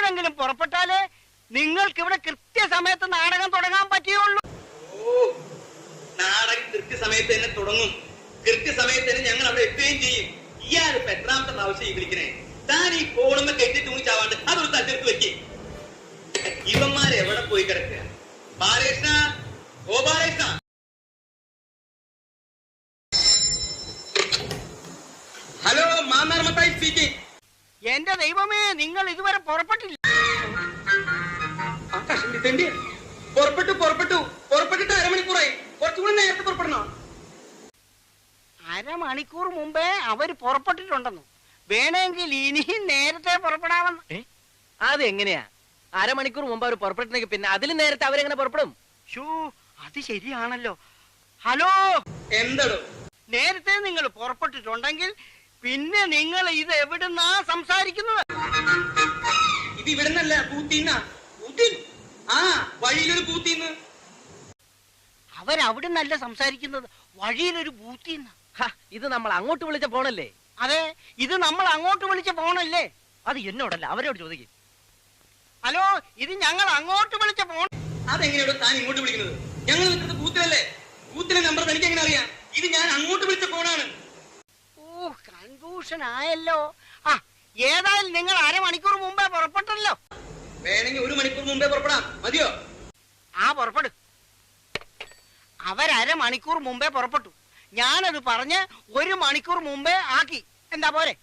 ഇപ്പോഴെങ്കിലും പുറപ്പെട്ടാലേ നിങ്ങൾക്ക് ഇവിടെ കൃത്യസമയത്ത് നാടകം തുടങ്ങാൻ പറ്റുള്ളൂ. നാടകം കൃത്യസമയത്ത് തന്നെ തുടങ്ങും. കൃത്യസമയത്ത് തന്നെ ഞങ്ങൾ അവിടെ എത്തുകയും ചെയ്യും. ഇയാളിപ്പോ എത്രാമത്തെ പ്രാവശ്യം വിളിക്കണേ? താൻ ഈ ഫോണുമ്പോ കെട്ടി തൂങ്ങിച്ചാവാണ്ട് അതൊരു തട്ടിയെടുത്ത് വെക്ക്. ഇവന്മാരെ എവിടെ പോയി കിടക്കുക? ബാലകൃഷ്ണ, ഓ ബാലകൃഷ്ണ. Hello, Mannar Mathai speaking. എന്റെ ദൈവമേ, നിങ്ങൾ ഇതുവരെ പുറപ്പെട്ടില്ല. പുറപ്പെട്ടിട്ട് അരമണിക്കൂറായി. കുറച്ചുകൂടി നേരത്തെ പുറപ്പെടണോ? അരമണിക്കൂർ മുമ്പേ അവര് പുറപ്പെട്ടിട്ടുണ്ടെന്നു. വേണമെങ്കിൽ ഇനിയും നേരത്തെ പുറപ്പെടാമെന്ന്. അതെങ്ങനെയാ? അരമണിക്കൂർ മുമ്പ് അവർ പുറപ്പെട്ടിട്ടുണ്ടെങ്കിൽ പിന്നെ അതിലും നേരത്തെ അവരെങ്ങനെ പുറപ്പെടും? അത് ശരിയാണല്ലോ. ഹലോ, എന്താണോ? നേരത്തെ നിങ്ങൾ പുറപ്പെട്ടിട്ടുണ്ടെങ്കിൽ പിന്നെ നിങ്ങൾ ഇത് എവിടുന്നാ സംസാരിക്കുന്നത്? ഇത് ഇവിടുന്നല്ല, പൂത്തിന്നാ. ആ, വഴിയിലൊരു പൂത്തിന്ന്. അവരവിടുന്നല്ല സംസാരിക്കുന്നത്, വഴിയിലൊരു ബൂത്തിന്ന്. ഇത് നമ്മൾ അങ്ങോട്ട് വിളിച്ച ഫോണല്ലേ? അതെ, ഇത് നമ്മൾ അങ്ങോട്ട് വിളിച്ച ഫോണല്ലേ? അത് എന്നോടല്ല, അവരോട് ചോദിക്കും. ഹലോ, ഇത് ഞങ്ങൾ അങ്ങോട്ട് വിളിച്ച ഫോൺ. അതെങ്ങനെയാണോ താൻ ഇങ്ങോട്ട് വിളിക്കുന്നത്? ഞങ്ങൾ നിൽക്കുന്നത് ബൂത്തിലല്ലേ? ബൂത്തിലെ നമ്പർ തനിക്ക് എങ്ങനെ അറിയാം? ഇത് ഞാൻ അങ്ങോട്ട് വിളിച്ച ഫോണാണ്. കൺഫ്യൂഷൻ ആയല്ലോ. ഏതായാലും നിങ്ങൾ അരമണിക്കൂർ മുമ്പേ പുറപ്പെട്ടല്ലോ. വേണമെങ്കിൽ 1 മണിക്കൂർ മുമ്പേ പുറപ്പെടാം. മതിയോ? പുറപ്പെടു. അവരമണിക്കൂർ മുമ്പേ പുറപ്പെട്ടു. ഞാനത് പറഞ്ഞ് 1 മണിക്കൂർ മുമ്പേ ആക്കി. എന്താ പോരെ?